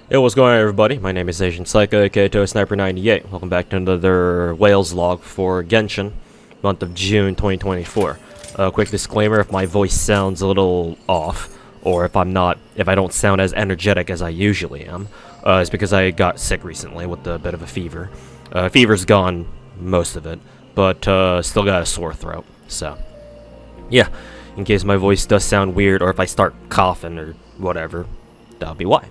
Hey, what's going on, everybody? My name is Asian Psycho, aka Sniper98. Welcome back to another Wales log for Genshin, month of June 2024. Quick disclaimer: if my voice sounds a little off, or if I don't sound as energetic as I usually am, it's because I got sick recently with a bit of a fever. Fever's gone, most of it, but still got a sore throat. So, yeah, in case my voice does sound weird, or if I start coughing or whatever, that'll be why.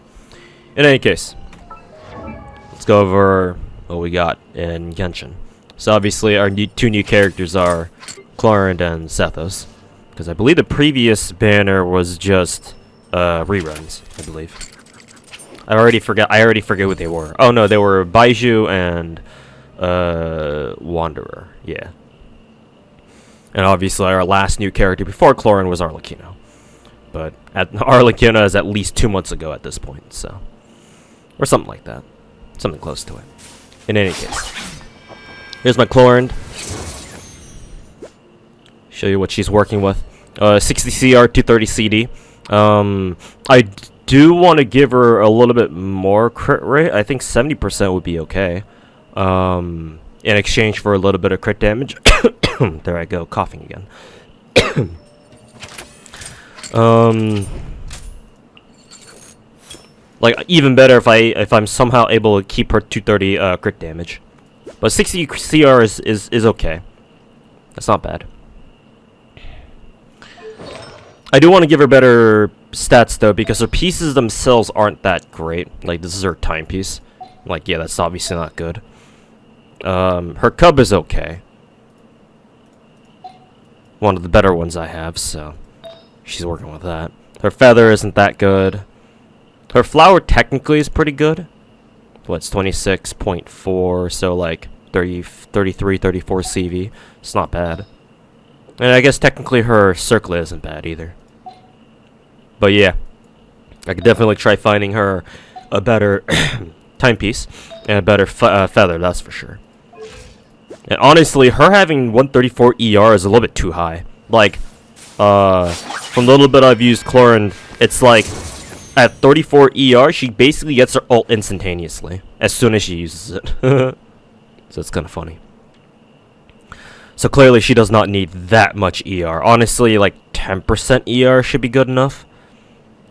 In any case, let's go over what we got in Genshin. So obviously our two new characters are Clorinde and Sethos, because I believe the previous banner was just reruns, I believe. I already forget what they were. Oh no, they were Baiju and Wanderer, yeah. And obviously our last new character before Clorinde was Arlecchino. But Arlecchino is at least 2 months ago at this point, so. Or something like that. Something close to it. In any case. Here's my Clorinde. Show you what she's working with. 60 CR, 230 CD. I do want to give her a little bit more crit rate. I think 70% would be okay. In exchange for a little bit of crit damage. There I go, coughing again. Like, even better if I'm somehow able to keep her 230 crit damage. But 60 CR is okay. That's not bad. I do want to give her better stats though, because her pieces themselves aren't that great. Like, this is her timepiece. Like, yeah, that's obviously not good. Her cub is okay. One of the better ones I have, so she's working with that. Her feather isn't that good. Her flower technically is pretty good. What's 26.4, so like 33, 34 CV. It's not bad. And I guess technically her circlet isn't bad either. But yeah, I could definitely try finding her a better timepiece and a better feather, that's for sure. And honestly, her having 134 ER is a little bit too high. Like, from the little bit I've used Clorinde, it's like, at 34 ER, she basically gets her ult instantaneously as soon as she uses it. So it's kind of funny. So clearly she does not need that much ER. Honestly, like 10% ER should be good enough.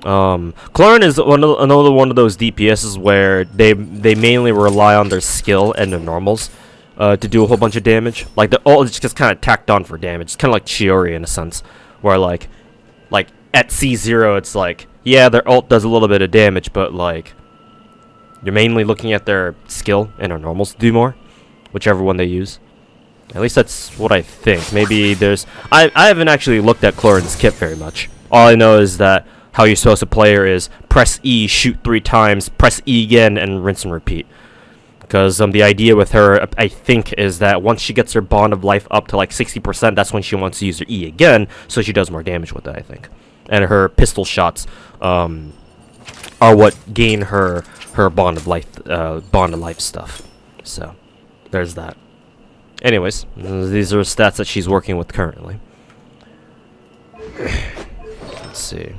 Clorinde is another one of those DPSs where they mainly rely on their skill and their normals to do a whole bunch of damage. Like the ult is just kind of tacked on for damage. It's kind of like Chiori in a sense, where like at C0 it's like, yeah, their ult does a little bit of damage, but like you're mainly looking at their skill and their normals to do more, whichever one they use. At least that's what I think. Maybe there's I haven't actually looked at Clorinde's kit very much. All I know is that how you're supposed to play her is press E, shoot 3 times, press E again, and rinse and repeat. Because the idea with her, I think, is that once she gets her bond of life up to like 60%, that's when she wants to use her E again, so she does more damage with it, I think. And her pistol shots are what gain her bond of life stuff. So there's that. Anyways, these are stats that she's working with currently. Let's see.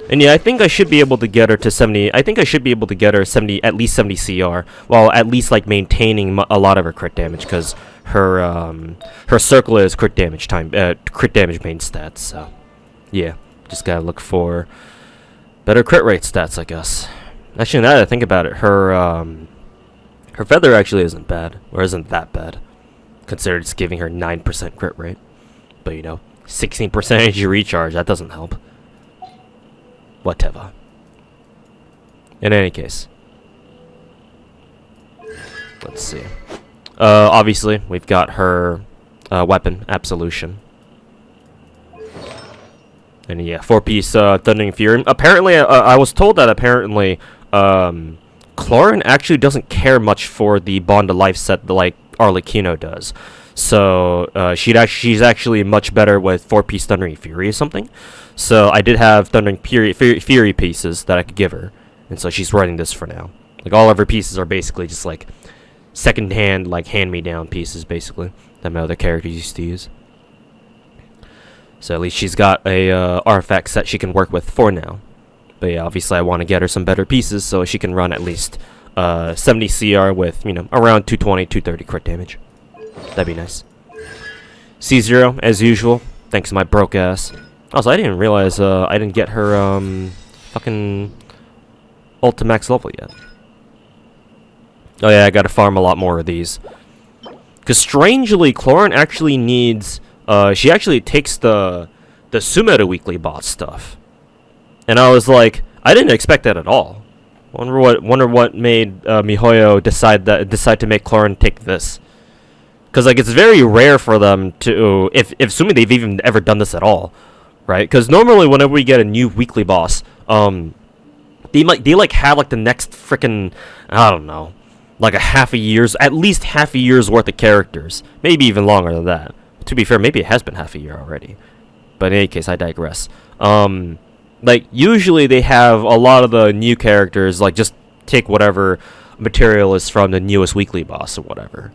And yeah, I think I should be able to get her to 70. I think I should be able to get her 70, at least 70 CR, while at least like maintaining a lot of her crit damage, because her circle is crit damage main stats. So yeah, just gotta look for better crit rate stats, I guess. Actually, now that I think about it, her feather actually isn't bad, or isn't that bad, considered it's giving her 9% crit rate. But you know, 16% energy recharge, that doesn't help. Whatever. In any case, let's see. Obviously, we've got her weapon, Absolution. And yeah, 4-piece Thundering Fury. Apparently, I was told that apparently Clorinde actually doesn't care much for the Bond of Life set like Arlecchino does. So she's actually much better with 4-piece Thundering Fury or something. So I did have Thundering Fury pieces that I could give her, and so she's running this for now. Like all of her pieces are basically just like second-hand, like hand-me-down pieces, basically, that my other characters used to use. So at least she's got a artifact set she can work with for now. But yeah, obviously I want to get her some better pieces so she can run at least 70 CR with, you know, around 220, 230 crit damage. That'd be nice. C0, as usual, thanks to my broke ass. Also, I didn't realize I didn't get her fucking ult to max level yet. Oh yeah, I gotta farm a lot more of these. Because strangely, Clorinde actually needs... she actually takes the Sumeru weekly boss stuff. And I was like, I didn't expect that at all. Wonder what made MiHoYo decide to make Clorinde take this. Because like it's very rare for them to, if assuming they've even ever done this at all, right? Because normally whenever we get a new weekly boss, they have like the next frickin', I don't know, like at least half a year's worth of characters, maybe even longer than that. To be fair, maybe it has been half a year already. But in any case, I digress. Like usually they have a lot of the new characters like just take whatever material is from the newest weekly boss or whatever.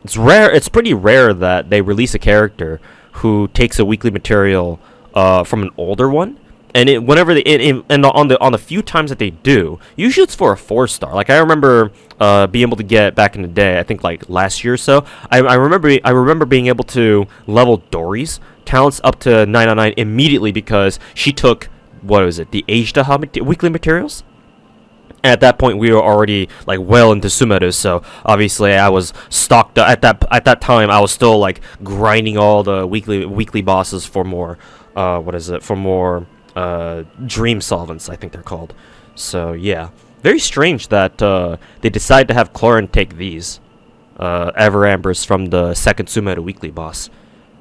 It's rare. It's pretty rare that they release a character who takes a weekly material from an older one, and on the few times that they do, usually it's for a 4-star. Like I remember being able to get back in the day. I think like last year or so. I remember being able to level Dory's talents up to 999 immediately because she took the Ajdaha weekly materials. And at that point, we were already like well into Sumeru, so obviously I was stocked at that time. I was still like grinding all the weekly bosses for more, for more dream solvents, I think they're called. So yeah, very strange that they decide to have Clorinde take these Ever Ambers from the second Sumeru weekly boss.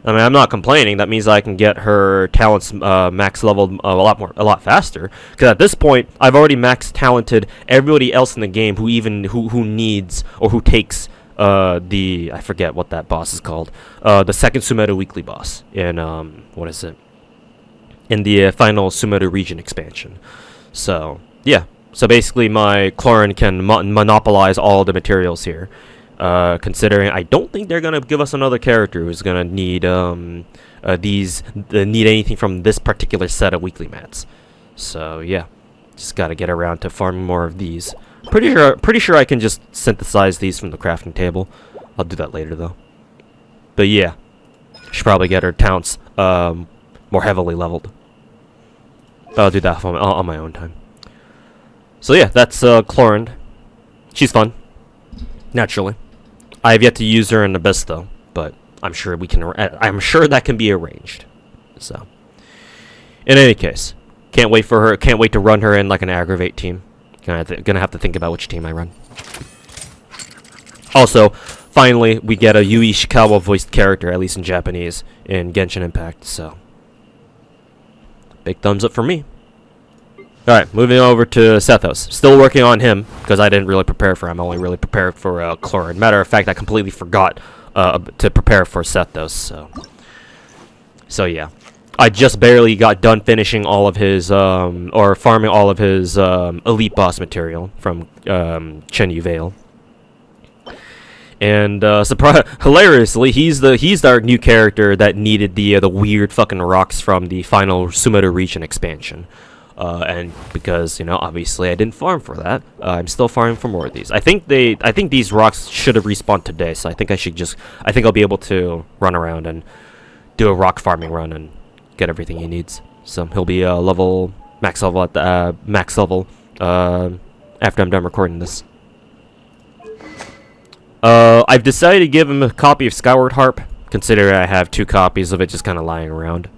I mean, I'm not complaining. That means I can get her talents max leveled a lot faster. Because at this point, I've already max talented everybody else in the game who needs or who takes I forget what that boss is called. The second Sumeru weekly boss in in the final Sumeru region expansion. So yeah. So basically, my Clorinde can monopolize all the materials here. Considering I don't think they're gonna give us another character who's gonna need need anything from this particular set of weekly mats. So yeah, just gotta get around to farming more of these. Pretty sure I can just synthesize these from the crafting table. I'll do that later though. But yeah, should probably get her talents more heavily leveled. But I'll do that on my own time. So yeah, that's Clorinde. She's fun, naturally. I have yet to use her in Abyss though, but I'm sure that can be arranged. So, in any case, can't wait to run her in like an aggravate team. Gonna have to think about which team I run. Also, finally, we get a Yui Ishikawa voiced character, at least in Japanese, in Genshin Impact. So, big thumbs up for me. Alright, moving over to Sethos. Still working on him, because I didn't really prepare for him. I only really prepared for Clorinde. Matter of fact, I completely forgot to prepare for Sethos, so yeah. I just barely got done finishing all of his, or farming all of his elite boss material from Chen Vale. And hilariously, he's our new character that needed the weird fucking rocks from the final Sumeru region expansion. And because, you know, obviously I didn't farm for that, I'm still farming for more of these. I think these rocks should have respawned today, so I think I'll be able to run around and do a rock farming run and get everything he needs. So he'll be max level at the max level after I'm done recording this. I've decided to give him a copy of Skyward Harp, considering I have 2 copies of it just kind of lying around.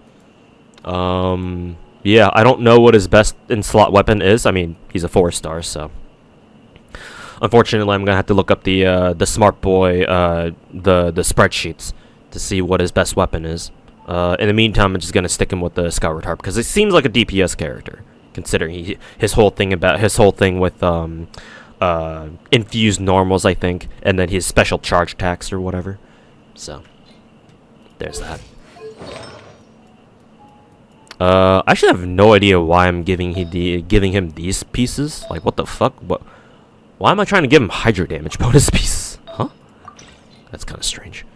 Yeah, I don't know what his best in-slot weapon is. I mean, he's a 4-star, so... Unfortunately, I'm gonna have to look up the smart boy, the spreadsheets to see what his best weapon is. In the meantime, I'm just gonna stick him with the Skyward Harp, because it seems like a DPS character, considering his whole thing with, infused normals, I think, and then his special charge attacks or whatever. So, there's that. I actually have no idea why I'm giving him these pieces. Like, what the fuck? Why am I trying to give him Hydro damage bonus pieces? Huh? That's kind of strange.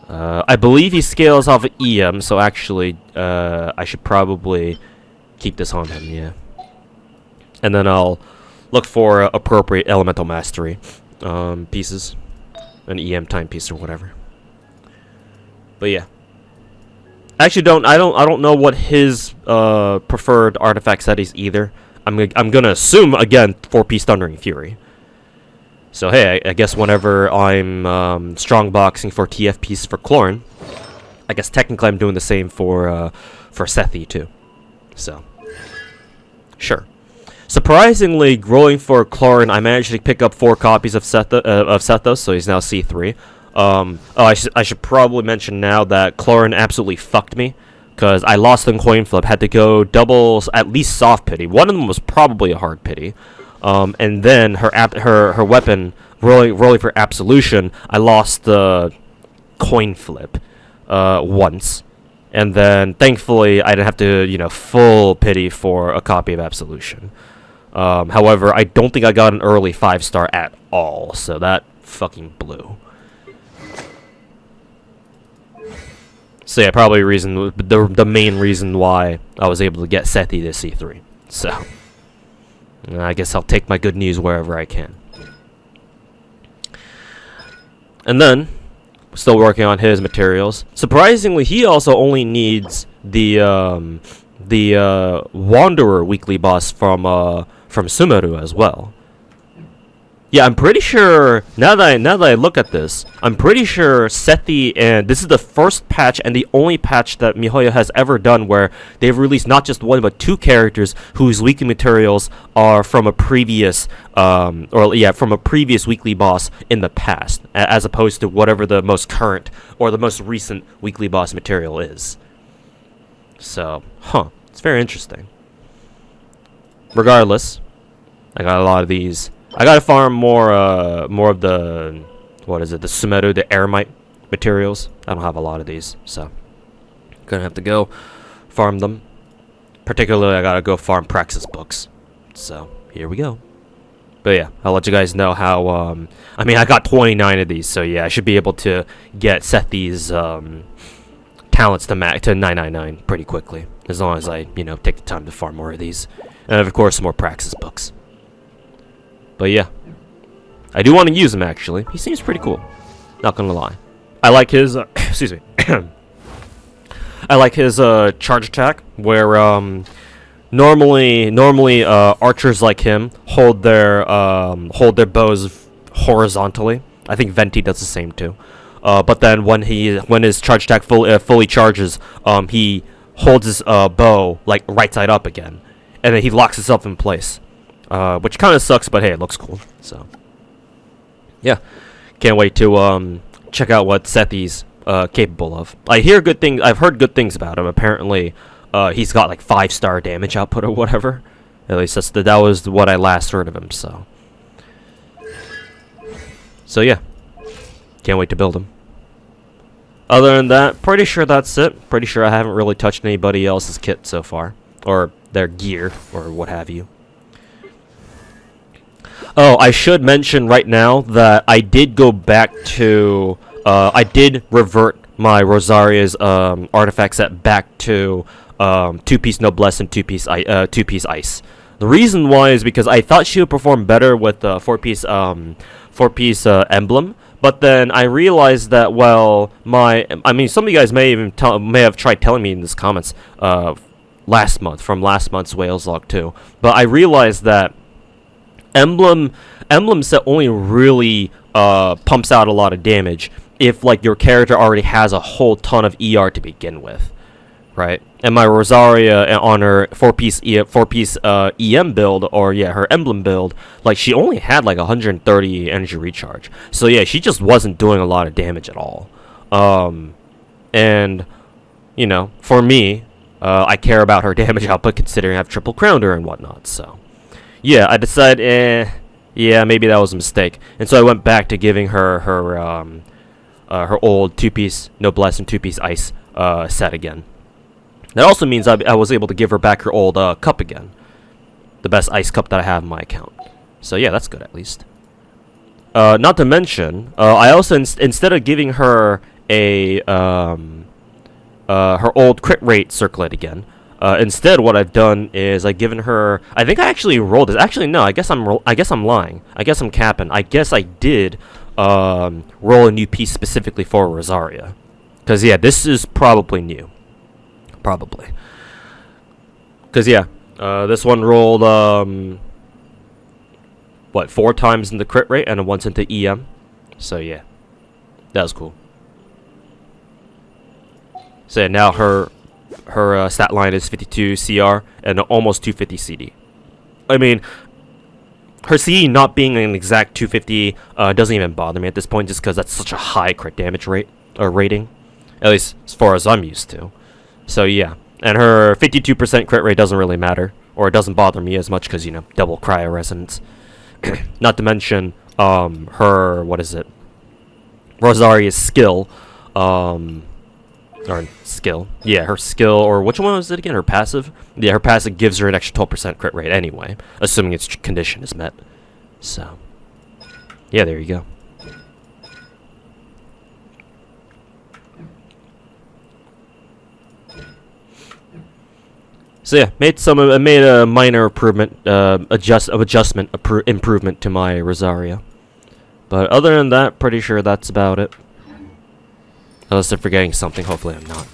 I believe he scales off of EM, so actually, I should probably keep this on him, yeah. And then I'll look for appropriate elemental mastery pieces, an EM timepiece or whatever. But yeah, I actually I don't know what his preferred artifact set is either. I'm gonna assume again 4-piece Thundering Fury. So hey, I guess whenever I'm strong boxing for TF pieces for Clorinde, I guess technically I'm doing the same for Sethi too. So sure. Surprisingly, rolling for Clorinde, I managed to pick up 4 copies of Sethos, so he's now C3. I should probably mention now that Clorinde absolutely fucked me, because I lost the coin flip, had to go double, at least soft pity. One of them was probably a hard pity. And then her weapon, rolling for absolution, I lost the coin flip once. And then, thankfully, I didn't have to, full pity for a copy of absolution. However, I don't think I got an early 5-star at all, so that fucking blew. So yeah, probably the main reason why I was able to get Sethi to C3. So I guess I'll take my good news wherever I can. And then, still working on his materials. Surprisingly, he also only needs the Wanderer weekly boss from Sumeru as well. Yeah, I'm pretty sure, now that I look at this, I'm pretty sure Sethi, and this is the first patch and the only patch that MiHoYo has ever done where they've released not just 1 but 2 characters whose weekly materials are from a previous from a previous weekly boss in the past, as opposed to whatever the most current or the most recent weekly boss material is. So, it's very interesting. Regardless, I got a lot of these. I gotta farm more of the, the Sumeru, the Eremite materials. I don't have a lot of these, so gonna have to go farm them. Particularly, I gotta go farm Praxis books. So here we go. But yeah, I'll let you guys know how. I got 29 of these, so yeah, I should be able to get Sethi's talents to 999 pretty quickly, as long as I take the time to farm more of these, and of course some more Praxis books. But yeah, I do want to use him actually. He seems pretty cool. Not gonna lie. I like his excuse me. I like his charge attack, where normally archers like him hold their bows horizontally. I think Venti does the same too. But then when his charge attack fully charges, he holds his bow like right side up again, and then he locks himself in place. Which kind of sucks, but hey, it looks cool. So, yeah, can't wait to check out what Sethi's capable of. I've heard good things about him. Apparently, he's got like 5-star damage output or whatever. At least that was what I last heard of him. So yeah, can't wait to build him. Other than that, pretty sure that's it. Pretty sure I haven't really touched anybody else's kit so far, or their gear, or what have you. Oh, I should mention right now that I did go back to, I did revert my Rosaria's artifact set back to 2-piece Noblesse and 2-piece Ice. The reason why is because I thought she would perform better with 4-piece Emblem, but then I realized that, well, some of you guys may have tried telling me in the comments last month's Wales log too, but I realized that Emblem set only really pumps out a lot of damage if like your character already has a whole ton of ER to begin with, right? And my Rosaria on her 4-piece EM build, or yeah, her Emblem build, like she only had like 130 energy recharge. So yeah, she just wasn't doing a lot of damage at all. And for me, I care about her damage output considering I've triple crowned her and whatnot. So yeah, I decided, yeah, maybe that was a mistake, and so I went back to giving her her old 2-piece Noblesse and 2-piece Ice set again. That also means I was able to give her back her old cup again, the best ice cup that I have in my account. So yeah, that's good at least. Not to mention, I also instead of giving her her old crit rate circlet again. Instead, what I've done is I've given her. I think I actually rolled this. Actually, no. I guess I'm lying. I guess I'm capping. I guess I did roll a new piece specifically for Rosaria. Because yeah, this is probably new. Probably. Because yeah, this one rolled 4 times in the crit rate and once into EM. So yeah, that was cool. So yeah, now her stat line is 52 CR and almost 250 CD. I mean, her CD not being an exact 250 doesn't even bother me at this point, just because that's such a high crit damage rate or rating, at least as far as I'm used to. So yeah, and her 52% crit rate doesn't really matter, or it doesn't bother me as much because, you know, double cryo resonance. Not to mention her, what is it, Rosaria's skill, or skill. Yeah, her skill, or which one was it again? Her passive? Yeah, her passive gives her an extra 12% crit rate anyway, assuming its condition is met. So, yeah, there you go. So yeah, made a minor improvement, improvement to my Rosaria. But other than that, pretty sure that's about it. Unless I'm forgetting something, hopefully I'm not.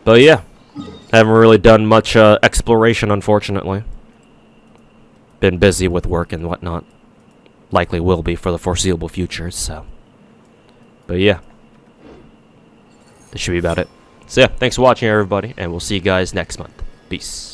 But yeah, haven't really done much exploration, unfortunately. Been busy with work and whatnot. Likely will be for the foreseeable future, so. But yeah, this should be about it. So yeah, thanks for watching, everybody, and we'll see you guys next month. Peace.